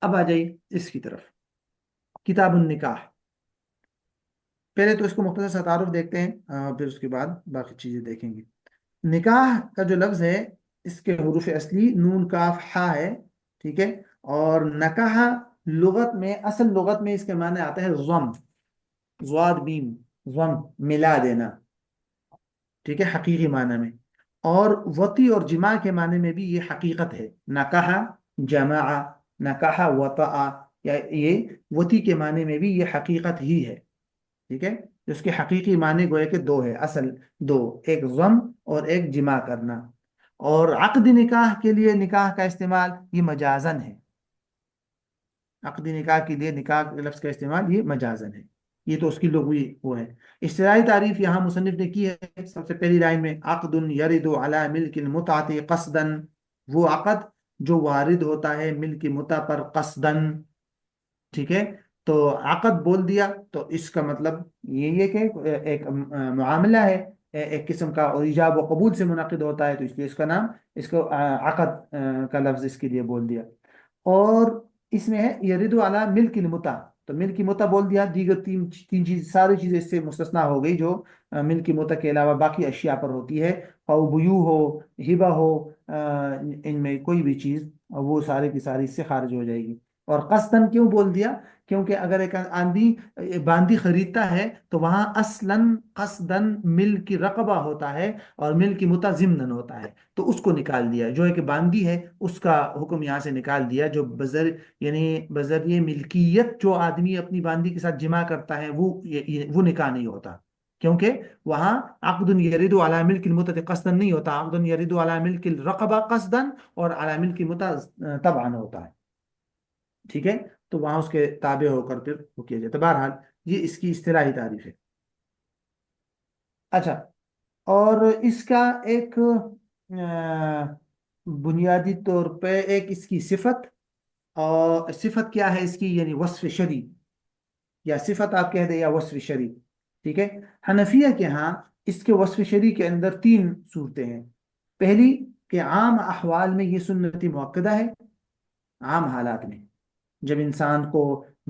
اب آ جائیے اس کی طرف، کتاب النکاح. پہلے تو اس کو مختصر سا تعارف دیکھتے ہیں، پھر اس کے بعد باقی چیزیں دیکھیں گے. نکاح کا جو لفظ ہے اس کے حروف اصلی نون کاف ہا ہے، ٹھیک ہے. اور نکاح لغت میں، اصل لغت میں اس کے معنی آتا ہے ضم، زواد بیم، ضم ملا دینا، ٹھیک ہے، حقیقی معنی میں. اور وطی اور جماع کے معنی میں بھی یہ حقیقت ہے، نکاح جمع، نکاح وطا، یا یہ وطی کے معنی میں بھی یہ حقیقت ہی ہے، ٹھیک ہے. اس کے حقیقی معنی گویا کہ دو ہے، اصل دو، ایک ضم اور ایک جمع کرنا. اور عقد نکاح کے لیے نکاح کا استعمال یہ مجازن ہے، عقد نکاح کے لیے نکاح کے لفظ کا استعمال یہ مجازن ہے. یہ تو اس کی لغوی وہ ہے. اصطلاحی تعریف یہاں مصنف نے کی ہے سب سے پہلی لائن میں، عقد یرد علی ملک المتعۃ قصدا، وہ عقد جو وارد ہوتا ہے ملک متع پر قصدا، ٹھیک ہے. تو عقد بول دیا تو اس کا مطلب یہ ہے کہ ایک معاملہ ہے، ایک قسم کا، اور ایجاب و قبول سے منعقد ہوتا ہے، تو اس لیے اس کا نام، اس کو عقد کا لفظ اس کے لیے بول دیا. اور اس میں ہے یرد علی ملک المتع، تو ملک متع بول دیا، دیگر تین چیز، ساری چیزیں اس سے مستثنا ہو گئی جو ملک متع کے علاوہ باقی اشیاء پر ہوتی ہے، او بیوع ہو، ہبہ ہو، ان میں کوئی بھی چیز، وہ سارے کی ساری اس سے خارج ہو جائے گی. اور قصدن کیوں بول دیا؟ کیونکہ اگر ایک آندھی باندی خریدتا ہے تو وہاں اصلاً قصدن ملک رقبہ ہوتا ہے اور ملک متع ضمناً ہوتا ہے، تو اس کو نکال دیا، جو ہے کہ باندی ہے اس کا حکم یہاں سے نکال دیا. جو یعنی بذریعہ ملکیت جو آدمی اپنی باندی کے ساتھ جمع کرتا ہے وہ نکاح نہیں ہوتا، کیونکہ وہاں عقد یرد علی ملک المتع قصدا نہیں ہوتا، عقد یرد علی ملک الرقبہ قصدا اور علی ملک متع طبعا ہوتا ہے، ٹھیک ہے. تو وہاں اس کے تابع ہو کر پھر وہ کیا جاتا ہے. بہرحال یہ اس کی اصطلاحی تعریف ہے. اچھا، اور اس کا ایک بنیادی طور پہ ایک اس کی صفت، اور صفت کیا ہے اس کی، یعنی وصف شرعی، یا صفت آپ کہہ دیں یا وصف شرعی، ٹھیک ہے. حنفیہ کے ہاں اس کے وصف شرعی کے اندر تین صورتیں ہیں. پہلی کہ عام احوال میں یہ سنت مؤکدہ ہے، عام حالات میں جب انسان کو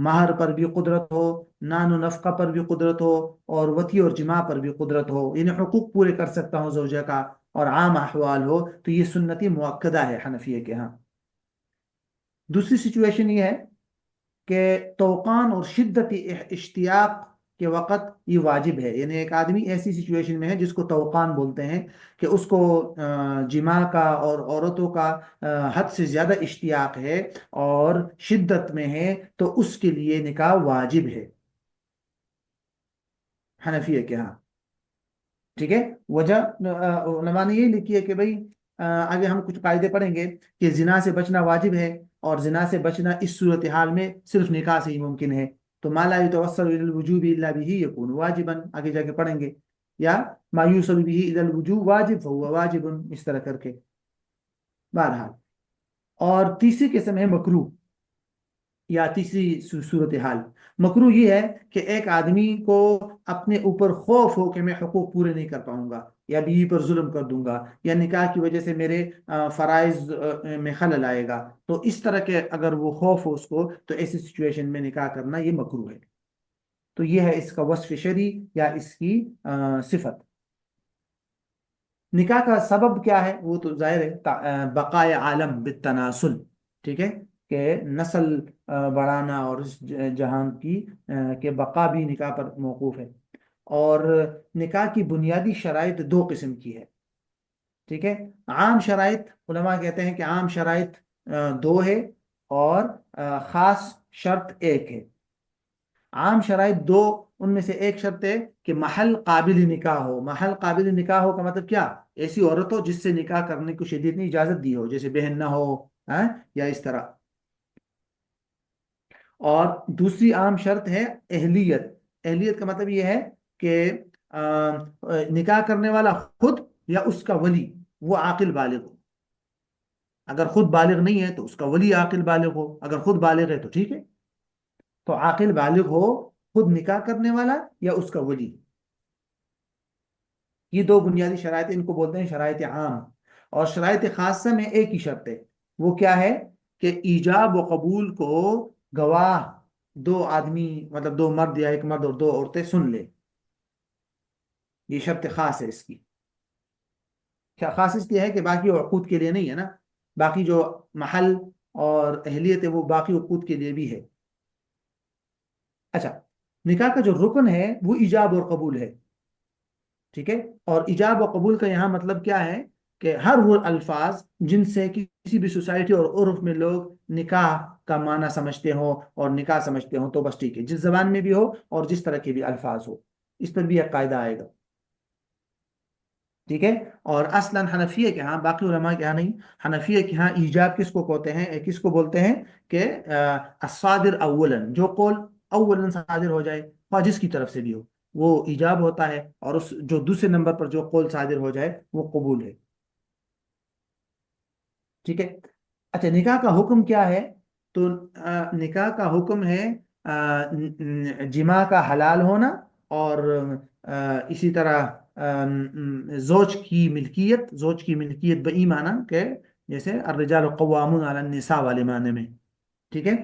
مہر پر بھی قدرت ہو، نان و نفقہ پر بھی قدرت ہو، اور وطی اور جماع پر بھی قدرت ہو، یعنی حقوق پورے کر سکتا ہوں زوجہ کا، اور عام احوال ہو، تو یہ سنتی مؤکدہ ہے حنفیہ کے ہاں. دوسری سچویشن یہ ہے کہ توقان اور شدت اشتیاق کے وقت یہ واجب ہے، یعنی ایک آدمی ایسی سچویشن میں ہے جس کو توقان بولتے ہیں، کہ اس کو جماع کا اور عورتوں کا حد سے زیادہ اشتیاق ہے اور شدت میں ہے، تو اس کے لیے نکاح واجب ہے حنفیہ کے ہاں، ٹھیک ہے. وجہ علماء نے یہ لکھی ہے کہ بھائی آگے ہم کچھ قاعدے پڑھیں گے کہ زنا سے بچنا واجب ہے، اور زنا سے بچنا اس صورتحال میں صرف نکاح سے ہی ممکن ہے. تو ما لا يتوصل الى الوجوب الا به يكون واجبا، آگے جا کے پڑھیں گے. یا ما يوصل به الى الوجوب واجب فهو واجب، اس طرح کر کے. بہرحال، اور تیسری قسم ہے مکروہ، یا تیسری صورتحال. مکروہ یہ ہے کہ ایک آدمی کو اپنے اوپر خوف ہو کہ میں حقوق پورے نہیں کر پاؤں گا، یا بیوی پر ظلم کر دوں گا، یا نکاح کی وجہ سے میرے فرائض میں خلل آئے گا، تو اس طرح کے اگر وہ خوف ہو اس کو، تو ایسی سچویشن میں نکاح کرنا یہ مکروہ ہے. تو یہ ہے اس کا وصف شرعی یا اس کی صفت. نکاح کا سبب کیا ہے؟ وہ تو ظاہر ہے بقائے عالم بالتناسل، ٹھیک ہے، کہ نسل بڑھانا اور اس جہان کی کہ بقا بھی نکاح پر موقوف ہے. اور نکاح کی بنیادی شرائط دو قسم کی ہے، ٹھیک ہے. عام شرائط، علماء کہتے ہیں کہ عام شرائط دو ہے، اور خاص شرط ایک ہے. عام شرائط دو، ان میں سے ایک شرط ہے کہ محل قابل نکاح ہو. محل قابل نکاح ہو کا مطلب کیا؟ ایسی عورت ہو جس سے نکاح کرنے کو شریعت نے اجازت دی ہو، جیسے بہن نہ ہو، یا اس طرح. اور دوسری عام شرط ہے اہلیت. اہلیت کا مطلب یہ ہے کہ نکاح کرنے والا خود یا اس کا ولی وہ عاقل بالغ ہو. اگر خود بالغ نہیں ہے تو اس کا ولی عاقل بالغ ہو، اگر خود بالغ ہے تو ٹھیک ہے. تو عاقل بالغ ہو، خود نکاح کرنے والا یا اس کا ولی. یہ دو بنیادی شرائط، ان کو بولتے ہیں شرائط عام. اور شرائط خاصہ میں ایک ہی شرط ہے، وہ کیا ہے؟ کہ ایجاب و قبول کو گواہ دو آدمی، مطلب دو مرد یا ایک مرد اور دو عورتیں سن لے، یہ شرط خاص ہے اس کی. کیا خاص اس لیے ہے کہ باقی عقود کے لیے نہیں ہے نا، باقی جو محل اور اہلیت ہے وہ باقی عقود کے لیے بھی ہے. اچھا، نکاح کا جو رکن ہے وہ ایجاب اور قبول ہے. ٹھیک ہے، اور ایجاب و قبول کا یہاں مطلب کیا ہے کہ ہر وہ الفاظ جن سے کسی بھی سوسائٹی اور عرف میں لوگ نکاح کا معنی سمجھتے ہوں اور نکاح سمجھتے ہوں تو بس ٹھیک ہے، جس زبان میں بھی ہو اور جس طرح کے بھی الفاظ ہو، اس پر بھی ایک قاعدہ آئے گا. ٹھیک ہے. اور اصلا حنفیہ کے ہاں، باقی علماء کے ہاں نہیں، حنفیہ کے ہاں ایجاب کس کو کہتے ہیں، کس کو بولتے ہیں کہ الصادر اولا، جو قول اولا صادر ہو جائے خواہ جس کی طرف سے بھی ہو وہ ایجاب ہوتا ہے، اور اس جو دوسرے نمبر پر جو قول صادر ہو جائے وہ قبول ہے. ٹھیک ہے. اچھا، نکاح کا حکم کیا ہے؟ تو نکاح کا حکم ہے جماع کا حلال ہونا، اور اسی طرح زوج کی ملکیت بئی معنی کہ جیسے الرجال قوامون علی النساء والے معنی میں. ٹھیک ہے.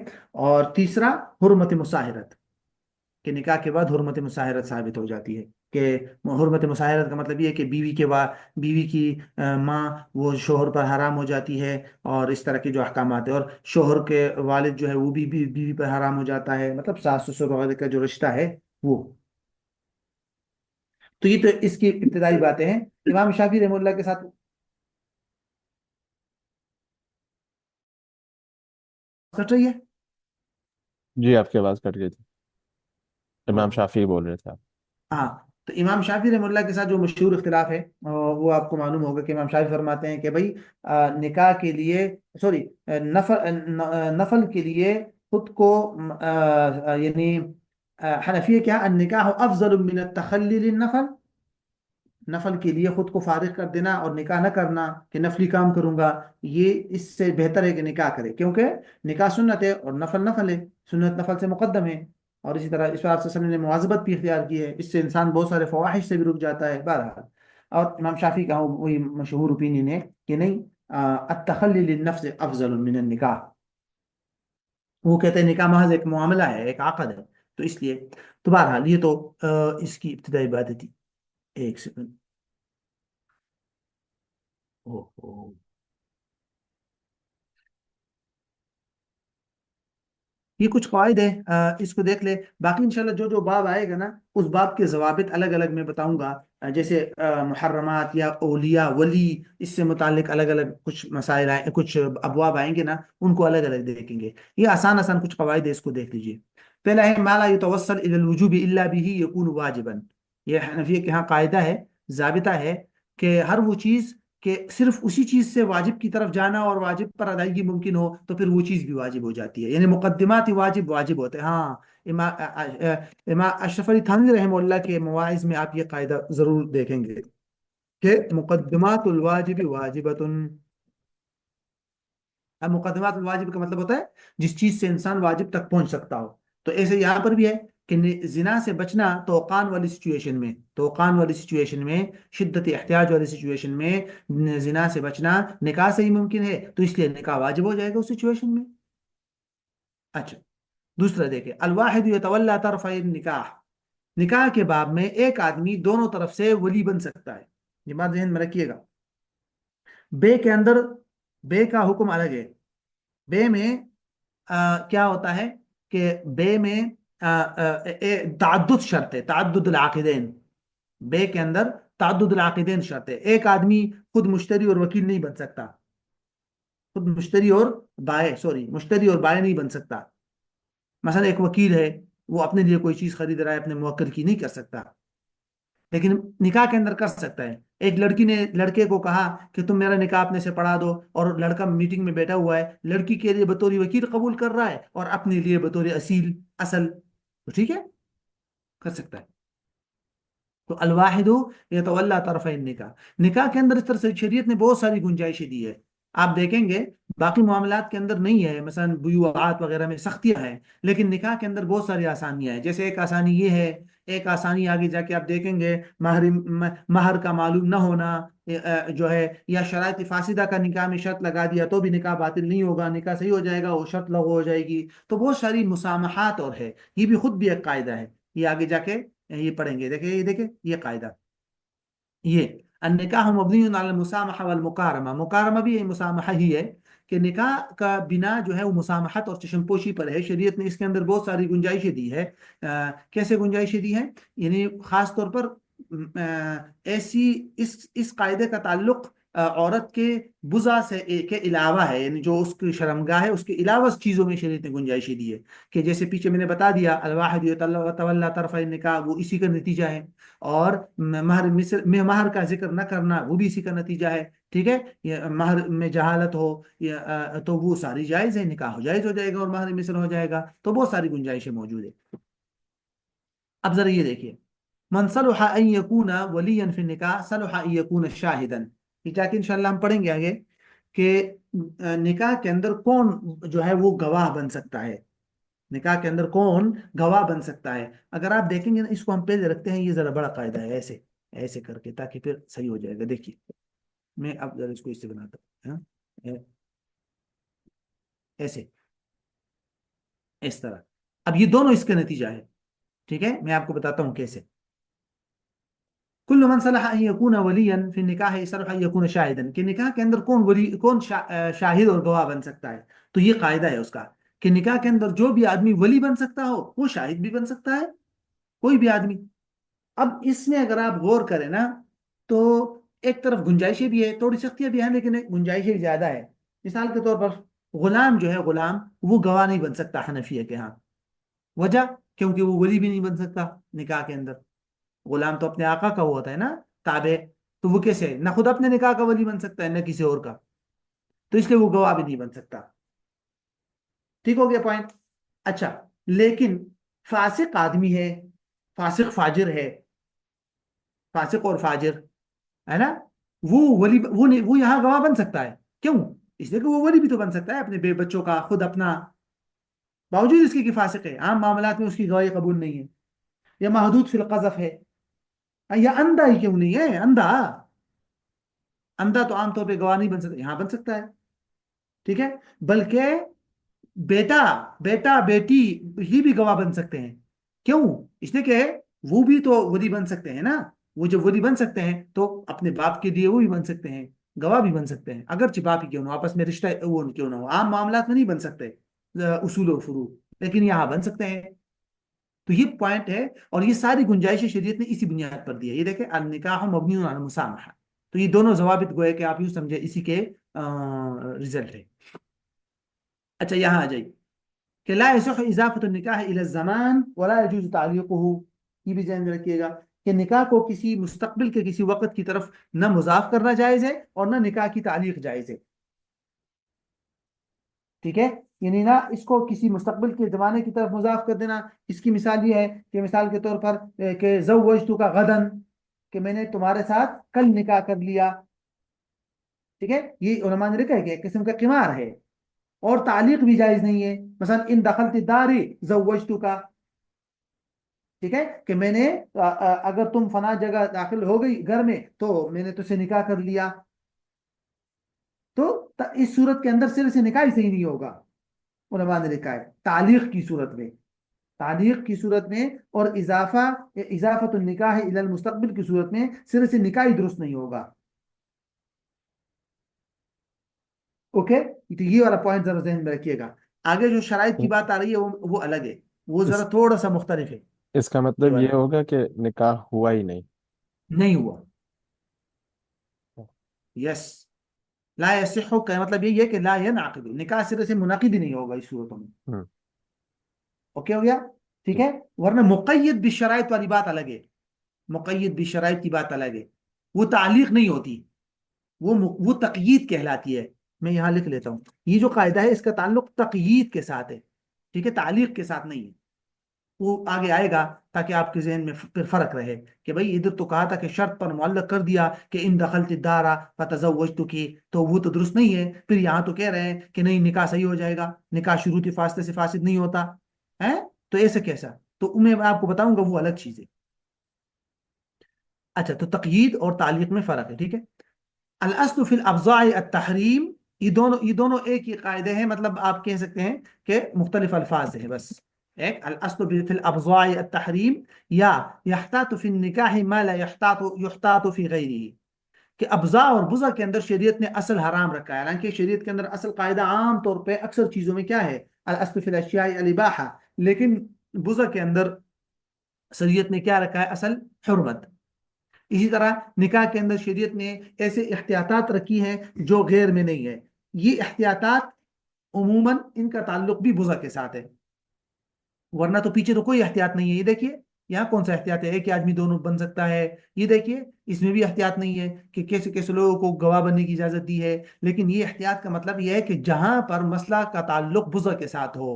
اور تیسرا حرمت مصاہرت، کہ نکاح کے بعد حرمت مصاہرت ثابت ہو جاتی ہے. کہ حرمت مصاہرت کا مطلب یہ ہے کہ بیوی کی ماں وہ شوہر پر حرام ہو جاتی ہے، اور اس طرح کے جو احکامات ہیں، اور شوہر کے والد جو ہے وہ بھی بیوی پر حرام ہو جاتا ہے، مطلب ساس سسر وغیرہ کا جو رشتہ ہے وہ. تو یہ تو اس کی ابتدائی باتیں ہیں. امام شافعی رحمۃ اللہ کے ساتھ کٹ رہی ہے. جی آپ کی آواز کٹ گئی تھی، او، امام شافعی بول رہے تھے آپ. ہاں. تو امام شافعی رحمۃ اللہ کے ساتھ جو مشہور اختلاف ہے وہ آپ کو معلوم ہوگا کہ امام شافعی فرماتے ہیں کہ بھائی نکاح کے لیے، سوری، نفل کے لیے خود کو یعنی حنفیہ کیا النکاح افضل من التخلی للنفل، نفل کے لیے خود کو فارغ کر دینا اور نکاح نہ کرنا کہ نفلی کام کروں گا، یہ اس سے بہتر ہے کہ نکاح کرے، کیونکہ نکاح سنت ہے اور نفل نفل ہے، سنت نفل سے مقدم ہے. اور اسی طرح اس پر آپ صلی اللہ علیہ وسلم نے مواظبت بھی اختیار کی ہے، اس سے انسان بہت سارے فواحش سے بھی رک جاتا ہے. بہرحال، اور امام شافعی کا وہی مشہور اوپینین ہے کہ نہیں، التخلی للنفس افضل من النکاح. وہ کہتے ہیں نکاح محض ایک معاملہ ہے، ایک عقد ہے، تو اس لیے. تو بہرحال یہ تو اس کی ابتدائی بات تھی. ایک سیکنڈ. اوہ. یہ کچھ قواعد ہے، اس کو دیکھ لے. باقی انشاءاللہ جو جو باب آئے گا نا اس باب کے ضوابط الگ الگ میں بتاؤں گا. جیسے محرمات یا اولیاء ولی، اس سے متعلق الگ الگ کچھ مسائل آئے، کچھ ابواب آئیں گے نا، ان کو الگ الگ دیکھیں گے. یہ آسان آسان کچھ قواعد ہے، اس کو دیکھ لیجئے. پہلا ہے ما لا يتوصل الى الوجوب الا به يكون واجبا. یہ حنفیہ کے ہاں قاعدہ ہے، ضابطہ ہے کہ ہر وہ چیز کہ صرف اسی چیز سے واجب کی طرف جانا اور واجب پر ادائیگی ممکن ہو تو پھر وہ چیز بھی واجب ہو جاتی ہے، یعنی مقدمات واجب واجب ہوتے ہیں. ہاں، امام اشرف علی تھانوی رحمہ اللہ کے مواعظ میں آپ یہ قاعدہ ضرور دیکھیں گے کہ مقدمات الواجب واجبۃ. اب مقدمات الواجب کا مطلب ہوتا ہے جس چیز سے انسان واجب تک پہنچ سکتا ہو. تو ایسے یہاں پر بھی ہے کہ زنا سے بچنا توقان والی سچویشن میں شدت احتیاج والی سچویشن میں زنا سے بچنا نکاح سے ہی ممکن ہے، تو اس لیے نکاح واجب ہو جائے گا اس سچویشن میں. اچھا، دوسرا دیکھیں، الواحد یتولی طرف النکاح. نکاح کے باب میں ایک آدمی دونوں طرف سے ولی بن سکتا ہے. یہ بات ذہن میں رکھیے گا. بے کے اندر بے کا حکم الگ ہے. بے میں کیا ہوتا ہے کہ بے میں تعدد شرط ہے، تعدد العاقدین. بے کے اندر تعدد العاقدین شرط ہے. ایک آدمی خود مشتری اور وکیل نہیں بن سکتا، خود مشتری اور بائع نہیں بن سکتا. مثلا ایک وکیل ہے، وہ اپنے لیے کوئی چیز خرید رہا ہے، اپنے موکل کی نہیں کر سکتا، لیکن نکاح کے اندر کر سکتا ہے. ایک لڑکی نے لڑکے کو کہا کہ تم میرا نکاح اپنے سے پڑھا دو، اور لڑکا میٹنگ میں بیٹھا ہوا ہے، لڑکی کے لیے بطور وکیل قبول کر رہا ہے اور اپنے لیے بطور اصل، تو ٹھیک ہے، کر سکتا ہے. تو الواحد یتولی طرف النکاح. نکاح کے اندر اس طرح سے شریعت نے بہت ساری گنجائشیں دی ہے. آپ دیکھیں گے باقی معاملات کے اندر نہیں ہے، مثلا بیوعات وغیرہ میں سختیاں ہیں، لیکن نکاح کے اندر بہت ساری آسانیاں ہیں. جیسے ایک آسانی یہ ہے، ایک آسانی آگے جا کے آپ دیکھیں گے مہر کا معلوم نہ ہونا، جو ہے یا شرائط فاسدہ کا نکاح میں شرط لگا دیا تو بھی نکاح باطل نہیں ہوگا، نکاح صحیح ہو جائے گا، وہ شرط لغو ہو جائے گی. تو بہت ساری مسامحات اور ہے، یہ بھی خود بھی ایک قاعدہ ہے. یہ آگے جا کے یہ پڑھیں گے، دیکھیں یہ دیکھیں یہ قاعدہ، یہ النکاح مبنی علی المسامحہ والمکارمہ، مکارمہ بھی یہ مسامحہ ہی ہے، کہ نکاح کا بنا جو ہے وہ مسامحت اور چشم پوشی پر ہے. شریعت نے اس کے اندر بہت ساری گنجائشیں دی ہے. کیسے گنجائشیں دی ہیں؟ یعنی خاص طور پر ایسی اس قاعدے کا تعلق عورت کے بزا سے کے علاوہ ہے، یعنی جو اس کی شرمگاہ ہے اس کے علاوہ چیزوں میں شریعت نے گنجائشیں دی ہے، کہ جیسے پیچھے میں نے بتا دیا الواحد یتولی طرف النکاح، وہ اسی کا نتیجہ ہے. اور مہر کا ذکر نہ کرنا وہ بھی اسی کا نتیجہ ہے. ٹھیک ہے، یہ مہر میں جہالت ہو تو وہ ساری جائز ہے، نکاح جائز ہو جائے گا اور مہر مثل ہو جائے گا. تو بہت ساری گنجائشیں موجود ہے. اب ذرا یہ دیکھیے، من صلح ان یکون ولیا فی النکاح صلح ان یکون شاہدا، یہ جا کے انشاءاللہ ہم پڑھیں گے آگے کہ نکاح کے اندر کون جو ہے وہ گواہ بن سکتا ہے. نکاح کے اندر کون گواہ بن سکتا ہے؟ اگر آپ دیکھیں گے نا، اس کو ہم پہلے رکھتے ہیں، یہ ذرا بڑا قاعدہ ہے، ایسے ایسے کر کے، تاکہ پھر صحیح ہو جائے گا. دیکھیے میں اب ذرا اس کو اس سے بناتا ہوں، ایسے اس طرح. اب یہ دونوں اس کا نتیجہ ہے. ٹھیک ہے، میں آپ کو بتاتا ہوں کیسے. کل من صلح ان یکون ولیا فی النکاح صلح ان یکون شاہدا، کہ نکاح کے اندر کون ولی، کون شاہد اور گواہ بن سکتا ہے. تو یہ قاعدہ ہے اس کا کہ نکاح کے اندر جو بھی آدمی ولی بن سکتا ہو وہ شاہد بھی بن سکتا ہے، کوئی بھی آدمی. اب اس میں اگر آپ غور کریں نا تو ایک طرف گنجائشیں بھی ہے، تھوڑی سختیاں بھی ہیں، لیکن گنجائشیں بھی زیادہ ہے. مثال کے طور پر غلام جو ہے، غلام وہ گواہ نہیں بن سکتا حنفیہ کے ہاں. وجہ کیونکہ وہ ولی بھی نہیں بن سکتا نکاح کے اندر. غلام تو اپنے آقا کا وہ ہوتا ہے نا، تابع. تو وہ کیسے نہ خود اپنے نکاح کا ولی بن سکتا ہے نہ کسی اور کا، تو اس لیے وہ گواہ بھی نہیں بن سکتا. ٹھیک ہو گیا پوائنٹ؟ اچھا، لیکن فاسق آدمی ہے، فاسق فاجر ہے، فاسق اور فاجر ہے نا، وہ ولی وہ یہاں گواہ بن سکتا ہے. کیوں؟ اس لیے کہ وہ ولی بھی تو بن سکتا ہے اپنے بے بچوں کا، خود اپنا، باوجود اس کی کہ فاسق ہے، عام معاملات میں اس کی گواہی قبول نہیں ہے. یا محدود فی القذف ہے، یا اندھا ہی کیوں نہیں ہے، اندھا، اندھا تو عام طور پہ گواہ نہیں بن سکتا، یہاں بن سکتا ہے. ٹھیک ہے، بلکہ بیٹا بیٹا بیٹی یہ بھی گواہ بن سکتے ہیں. کیوں؟ اس لیے کہ وہ بھی تو ولی بن سکتے ہیں نا. وہ جب ولی بن سکتے ہیں تو اپنے باپ کے لیے وہ بھی بن سکتے ہیں، گواہ بھی بن سکتے ہیں، اگرچہ باپ ہی کیوں نہ ہو، آپس میں رشتہ وہ کیوں نہ ہو، عام معاملات میں نہیں بن سکتے اصول و فروع، لیکن یہاں بن سکتے ہیں. تو یہ پوائنٹ ہے، اور یہ ساری گنجائشیں شریعت نے اسی بنیاد پر دی ہے. یہ دیکھیں النکاح مبنی علی المسامحہ، تو یہ دونوں ضوابط گوئے کہ آپ یوں سمجھے اسی کے رزلٹ ہے. اچھا یہاں آ جائیے کہ لا يصح اضافت النکاح الى الزمان ولا يجوز تعلیقه، یہ بھی ذہن میں رکھیے گا کہ نکاح کو کسی مستقبل کے کسی وقت کی طرف نہ مضاف کرنا جائز ہے اور نہ نکاح کی تعلیق جائز ہے. ٹھیک ہے، یعنی نہ اس کو کسی مستقبل کے زمانے کی طرف مضاف کر دینا. اس کی مثال یہ ہے کہ مثال کے طور پر کہ زوجتک غدن، کہ میں نے تمہارے ساتھ کل نکاح کر لیا. ٹھیک ہے، یہ علماء نے لکھا ہے کہ ایک قسم کا قمار ہے. اور تعلیق بھی جائز نہیں ہے، مثلا ان دخلت الدار زوجتک، ٹھیک ہے، کہ میں نے اگر تم فلاں جگہ داخل ہو گئی گھر میں تو میں نے تجھ سے نکاح کر لیا. تو اس صورت کے اندر صرف سے نکاح ہی صحیح نہیں ہوگا، علماء نے لکھا ہے. تعلیق کی صورت میں، تعلیق کی صورت میں اور اضافت النکاح الی المستقبل کی صورت میں صرف سے نکاح ہی درست نہیں ہوگا. اوکے، تو یہ والا پوائنٹ ذرا ذہن میں رکھیے گا. آگے جو شرائط کی بات آ رہی ہے وہ الگ ہے، وہ ذرا اس تھوڑا سا مختلف ہے. اس کا یہ مطلب والا یہ ہوگا کہ نکاح ہوا ہی نہیں. نہیں ہوا. یس، لا یصح کا مطلب یہ ہے کہ لا ینعقد، نکاح صرف سے منعقد ہی نہیں ہوگا اس صورتوں میں. ہوں، اوکے ہو گیا؟ ٹھیک ہے، ورنہ مقید بالشرائط والی بات الگ ہے. مقید بالشرائط کی بات الگ ہے، وہ تعلیق نہیں ہوتی، وہ تقیید کہلاتی ہے. میں یہاں لکھ لیتا ہوں، یہ جو قاعدہ ہے اس کا تعلق تقیید کے ساتھ ہے. ٹھیک ہے، تعلیق کے ساتھ نہیں ہے. وہ آگے آئے گا تاکہ آپ کے ذہن میں پھر فرق رہے کہ بھائی ادھر تو کہا تھا کہ شرط پر معلق کر دیا کہ ان دخلت الدار فتزوجتک، تو وہ تو درست نہیں ہے. پھر یہاں تو کہہ رہے ہیں کہ نہیں نکاح صحیح ہو جائے گا، نکاح شروطی فاصلے سے فاسد نہیں ہوتا ہے. تو ایسے کیسا؟ تو میں آپ کو بتاؤں گا وہ الگ چیز ہے. اچھا، تو تقیید اور تعلیق میں فرق ہے. ٹھیک ہے، الاصل فی الابضاع التحریم، یہ دونوں ایک ہی قاعدے ہیں، مطلب آپ کہہ سکتے ہیں کہ مختلف الفاظ ہیں بس. ایک الاصل فی الابضاع التحریم، یا یحتاط فی النکاح ما لا یحتاط فی غیرہ، کہ ابضاع اور بضع کے اندر شریعت نے اصل حرام رکھا ہے. حالانکہ شریعت کے اندر اصل قاعدہ عام طور پہ اکثر چیزوں میں کیا ہے؟ الاصل فی الاشیاء الاباحہ. لیکن بضع کے اندر شریعت نے کیا رکھا ہے؟ اصل حرمت. اسی طرح نکاح کے اندر شریعت نے ایسے احتیاطات رکھی ہیں جو غیر میں نہیں ہے. یہ احتیاطات عموماً ان کا تعلق بھی بضع کے ساتھ ہے، ورنہ تو پیچھے تو کوئی احتیاط نہیں ہے. یہ دیکھیے یہاں کون سا احتیاط ہے؟ ایک ہی آدمی دونوں بن سکتا ہے. یہ دیکھیے اس میں بھی احتیاط نہیں ہے کہ کیسے کیسے لوگوں کو گواہ بننے کی اجازت دی ہے. لیکن یہ احتیاط کا مطلب یہ ہے کہ جہاں پر مسئلہ کا تعلق بضع کے ساتھ ہو،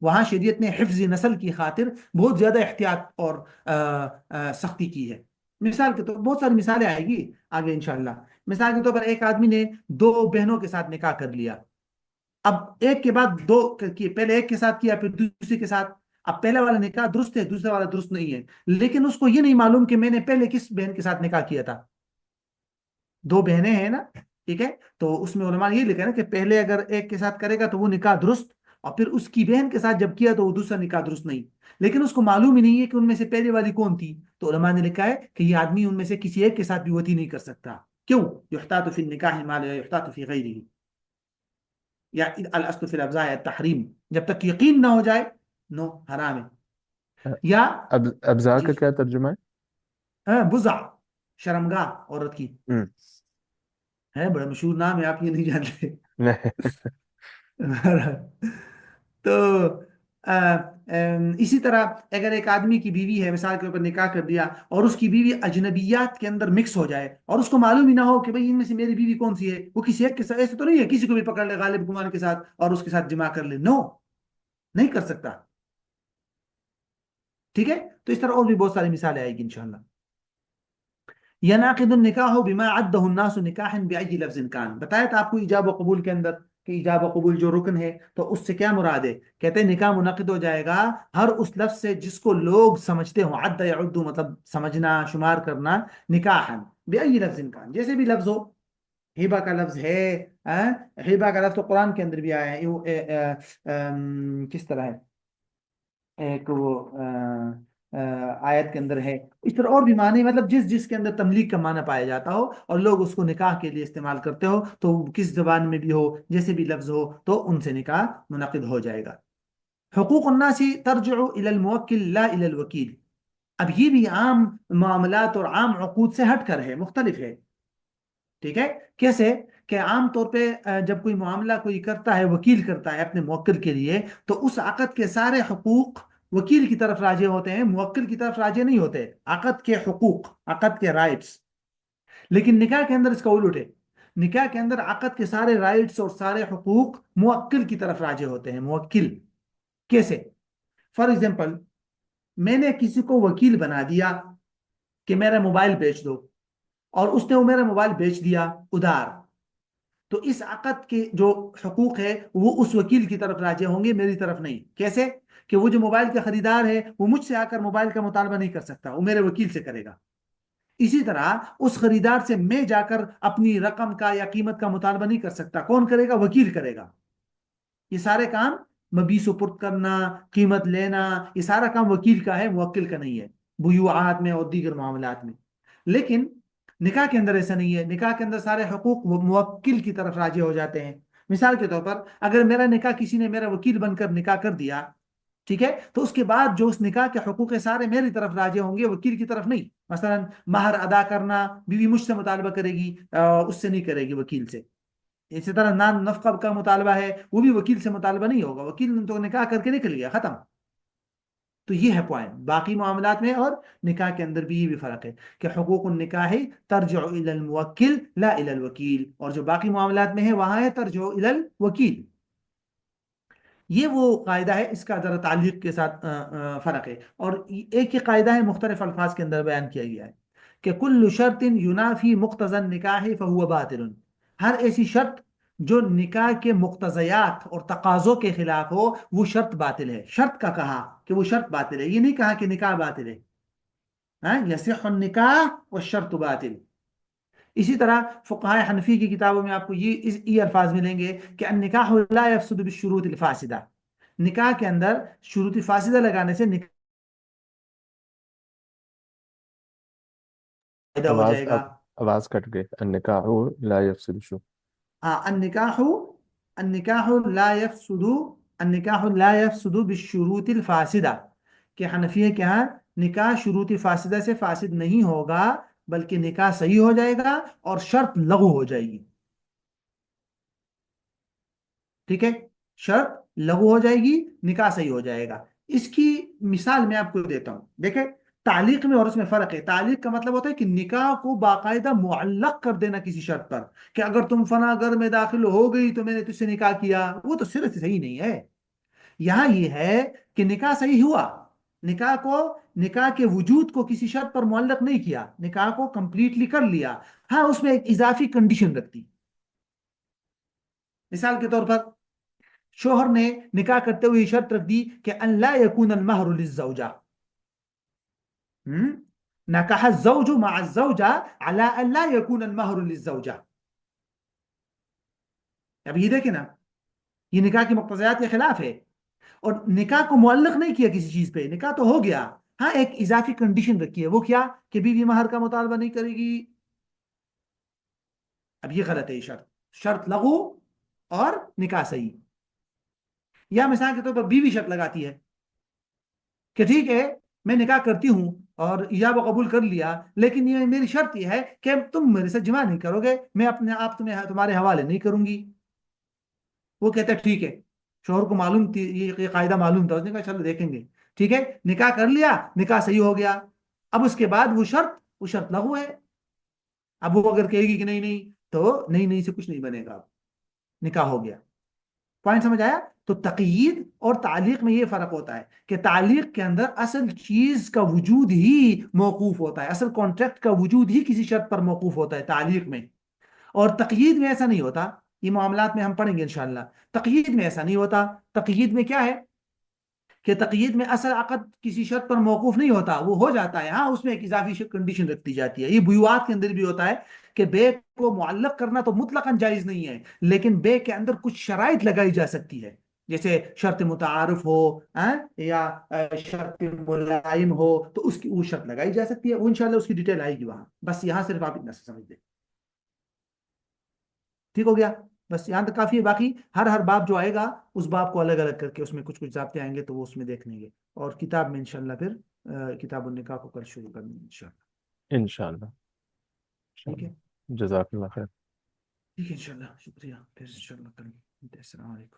وہاں شریعت نے حفظ نسل کی خاطر بہت زیادہ احتیاط اور سختی کی ہے. مثال کے طور بہت ساری مثالیں آئے گی آگے انشاءاللہ. مثال کے طور پر ایک آدمی نے دو بہنوں کے ساتھ نکاح کر لیا. اب ایک کے بعد دو کیے، پہلے ایک کے ساتھ کیا پھر دوسرے کے ساتھ. اب پہلا والا نکاح درست ہے، دوسرا والا درست نہیں ہے، لیکن اس کو یہ نہیں معلوم کہ میں نے پہلے کس بہن کے ساتھ نکاح کیا تھا. دو بہنیں ہیں نا، ٹھیک ہے، تو اس میں علماء نے یہ لکھا ہے نا کہ پہلے اگر ایک کے ساتھ کرے گا تو وہ نکاح درست، اور پھر اس کی بہن کے ساتھ جب کیا تو وہ دوسرا نکاح درست نہیں. لیکن اس کو معلوم ہی نہیں ہے کہ ان میں سے پہلے والی کون تھی. تو علماء نے لکھا ہے کہ یہ آدمی ان میں سے کسی ایک کے ساتھ بھی وطی نہیں کر سکتا. کیوں؟ یحتاط فی النکاح ما لا یحتاط فی غیرہ، یا الاصل فی الابضاع التحریم، جب تک یقین نہ ہو جائے نو حرام ہے. یا اب ابزار جی کا کیا ترجمہ بزع، شرمگاہ عورت کی ہے؟ ہے، بڑا مشہور نام ہے، آپ یہ نہیں جانتے. نہیں۔ تو اسی طرح اگر ایک آدمی کی بیوی ہے، مثال کے اوپر نکاح کر دیا، اور اس کی بیوی اجنبیات کے اندر مکس ہو جائے اور اس کو معلوم ہی نہ ہو کہ بھئی ان میں سے میری بیوی کون سی ہے، وہ کسی ایک کے ساتھ، ایسے تو نہیں ہے کسی کو بھی پکڑ لے غالب گمان کے ساتھ اور اس کے ساتھ جمع کر لے، نو، نہیں کر سکتا. ٹھیک ہے، تو اس طرح اور بھی بہت ساری مثالیں آئے گی انشاءاللہ. ينعقد النکاح بما عده الناس نکاحا بأي لفظ كان. بتایا تھا آپ کو ایجاب و قبول کے اندر کہ ایجاب و قبول جو رکن ہے، تو اس سے کیا مراد ہے؟ کہتے ہیں نکاح منعقد ہو جائے گا ہر اس لفظ سے جس کو لوگ سمجھتے ہوں. عد يعد مطلب سمجھنا، شمار کرنا. نکاحا بأي لفظ كان، جیسے بھی لفظ ہو. ہبا کا لفظ ہے، ہبا کا لفظ تو قرآن کے اندر بھی آیا ہے. کس طرح ہے؟ ایک وہ آیت کے اندر ہے. اس طرح اور بھی معنی، مطلب جس جس کے اندر تملیک کا معنی پایا جاتا ہو اور لوگ اس کو نکاح کے لیے استعمال کرتے ہو، تو کس زبان میں بھی ہو، جیسے بھی لفظ ہو، تو ان سے نکاح منعقد ہو جائے گا. حقوق الناس ترجع الى الموکل لا الى الوکیل. اب یہ بھی عام معاملات اور عام عقود سے ہٹ کر ہے، مختلف ہے. ٹھیک ہے، کیسے؟ کہ عام طور پہ جب کوئی معاملہ کوئی کرتا ہے، وکیل کرتا ہے اپنے موکل کے لیے، تو اس عقد کے سارے حقوق وکیل کی طرف راجع ہوتے ہیں، موکل کی طرف راجع نہیں ہوتے. عقد کے حقوق، عقد کے رائٹس. لیکن نکاح کے اندر اس کا الٹ ہے. نکاح کے اندر عقد کے سارے رائٹس اور سارے حقوق موکل کی طرف راجع ہوتے ہیں. موکل کیسے؟ فار ایگزامپل، میں نے کسی کو وکیل بنا دیا کہ میرا موبائل بیچ دو، اور اس نے وہ میرا موبائل بیچ دیا ادھار. تو اس عقد کے جو حقوق ہے وہ اس وکیل کی طرف راجع ہوں گے، میری طرف نہیں. کیسے؟ کہ وہ جو موبائل کا خریدار ہے وہ مجھ سے آ کر موبائل کا مطالبہ نہیں کر سکتا، وہ میرے وکیل سے کرے گا. اسی طرح اس خریدار سے میں جا کر اپنی رقم کا یا قیمت کا مطالبہ نہیں کر سکتا. کون کرے گا؟ وکیل کرے گا. یہ سارے کام مبی سپرد کرنا، قیمت لینا، یہ سارا کام وکیل کا ہے، موکل کا نہیں ہے، بیوعات میں اور دیگر معاملات میں. لیکن نکاح کے اندر ایسا نہیں ہے. نکاح کے اندر سارے حقوق وہ موکل کی طرف راجع ہو جاتے ہیں. مثال کے طور پر اگر میرا نکاح کسی نے میرا وکیل بن کر نکاح کر دیا، ٹھیک ہے، تو اس کے بعد جو اس نکاح کے حقوق ہے سارے میری طرف راجع ہوں گے، وکیل کی طرف نہیں. مثلا مہر ادا کرنا بیوی مجھ سے مطالبہ کرے گی، اس سے نہیں کرے گی، وکیل سے. اسی طرح نان نفقہ کا مطالبہ ہے، وہ بھی وکیل سے مطالبہ نہیں ہوگا، وکیل نے تو نکاح کر کے نکل گیا، ختم. تو یہ ہے پوائنٹ. باقی معاملات میں اور نکاح کے اندر بھی یہ بھی فرق ہے کہ حقوق النکاح ترجع الى الموکل لا الى الوکیل، اور جو باقی معاملات میں ہے وہاں ہے ترجع الى الوکیل. یہ وہ قاعدہ ہے، اس کا ذرا تعلیق کے ساتھ فرق ہے. اور ایک ہی قاعدہ ہے، مختلف الفاظ کے اندر بیان کیا گیا ہے کہ کل شرط ینافی مقتضى النکاح فهو باطل. ہر ایسی شرط جو نکاح کے مقتضیات اور تقاضوں کے خلاف ہو، وہ شرط باطل ہے. شرط کا کہا کہ وہ شرط باطل ہے، یہ نہیں کہا کہ نکاح باطل ہے. یصح النکاح والشرط باطل. اسی طرح فقہائے حنفی کی کتابوں میں آپ کو یہ الفاظ ملیں گے کہ النکاح لا يفسد بالشروط الفاسدہ، نکاح کے اندر شروط فاسدہ لگانے سے نکاح فائدہ ہو آواز جائے گا۔ آواز کٹ گئی، النکاح لا یفسد شو. النکاح، النکاح لا يفسد، النکاح لا يفسد بالشروط الفاسدہ، کہ حنفیہ کے ہاں نکاح شروط فاسدہ سے فاسد نہیں ہوگا، بلکہ نکاح صحیح ہو جائے گا اور شرط لغو ہو جائے گی۔ ٹھیک ہے، شرط لغو ہو جائے گی، نکاح صحیح ہو جائے گا۔ اس کی مثال میں آپ کو دیتا ہوں، دیکھیں تعلیق میں اور اس میں فرق ہے۔ تعلیق کا مطلب ہوتا ہے کہ نکاح کو باقاعدہ معلق کر دینا کسی شرط پر، کہ اگر تم فلاں گھر میں داخل ہو گئی تو میں نے تجھ سے نکاح کیا، وہ تو صرف صحیح نہیں ہے۔ یہاں یہ ہے کہ نکاح صحیح ہوا، نکاح کو، نکاح کے وجود کو کسی شرط پر معلق نہیں کیا، نکاح کو کمپلیٹلی کر لیا، ہاں اس میں ایک اضافی کنڈیشن رکھتی۔ مثال کے طور پر شوہر نے نکاح کرتے ہوئے شرط رکھ دی کہ ان لا يكون المہر للزوجہ، نکاح الزوج مع الزوجہ على ان لا يكون المہر للزوجہ۔ اب یہ دیکھیں نا، یہ نکاح کی مقتضیات کے خلاف ہے، اور نکاح کو معلق نہیں کیا کسی چیز پہ، نکاح تو ہو گیا، ہاں ایک اضافی کنڈیشن رکھی ہے، وہ کیا کہ بیوی مہر کا مطالبہ نہیں کرے گی۔ اب یہ غلط ہے، یہ شرط، شرط لغو اور نکاح صحیح۔ یا مثال کے طور پر بیوی شرط لگاتی ہے کہ ٹھیک ہے میں نکاح کرتی ہوں اور ایجاب و قبول کر لیا، لیکن یہ میری شرط یہ ہے کہ تم میرے سے جماع نہیں کرو گے، میں اپنے آپ تمہیں تمہارے حوالے نہیں کروں گی۔ وہ کہتا ہے ٹھیک ہے، شوہر کو معلوم تھی، یہ قاعدہ معلوم تھا، اس نے کہا چلو دیکھیں گے، ٹھیک ہے نکاح کر لیا، نکاح صحیح ہو گیا۔ اب اس کے بعد وہ شرط لغو ہے۔ اب وہ اگر کہے گی کہ نہیں نہیں، تو نہیں نہیں سے کچھ نہیں بنے گا، نکاح ہو گیا۔ پوائنٹ سمجھ آیا؟ تو تقیید اور تعلیق میں یہ فرق ہوتا ہے کہ تعلیق کے اندر اصل چیز کا وجود ہی موقوف ہوتا ہے، اصل کانٹریکٹ کا وجود ہی کسی شرط پر موقوف ہوتا ہے تعلیق میں، اور تقیید میں ایسا نہیں ہوتا۔ یہ معاملات میں ہم پڑھیں گے انشاءاللہ، تقیید میں ایسا نہیں ہوتا۔ تقیید میں کیا ہے کہ تقیید میں اصل عقد کسی شرط پر موقوف نہیں ہوتا، وہ ہو جاتا ہے، ہاں اس میں ایک اضافی کنڈیشن رکھتی جاتی ہے۔ یہ بیوات کے اندر بھی ہوتا ہے کہ بے کو معلق کرنا تو مطلقاً جائز نہیں ہے، لیکن بے کے اندر کچھ شرائط لگائی جا سکتی ہے، جیسے شرط متعارف ہو، یا شرط ملائم ہو، تو اس کی وہ شرط لگائی جا سکتی ہے، وہ انشاءاللہ اس کی ڈیٹیل آئے گی وہاں، بس یہاں صرف آپ اتنا سے سمجھ لیں۔ ٹھیک ہو گیا؟ بس یہاں تک کافی ہے، باقی ہر باب جو آئے گا اس باب کو الگ الگ کر کے اس میں کچھ کچھ ضابطے آئیں گے تو وہ اس میں دیکھ لیں گے، اور کتاب میں انشاءاللہ پھر کتاب النکاح کو کل شروع کریں گے انشاءاللہ۔ انشاءاللہ ٹھیک ہے، انشاءاللہ، جزاک اللہ خیر. ٹھیک ہے انشاءاللہ، شکریہ، پھر انشاءاللہ کریں گے۔ السلام علیکم۔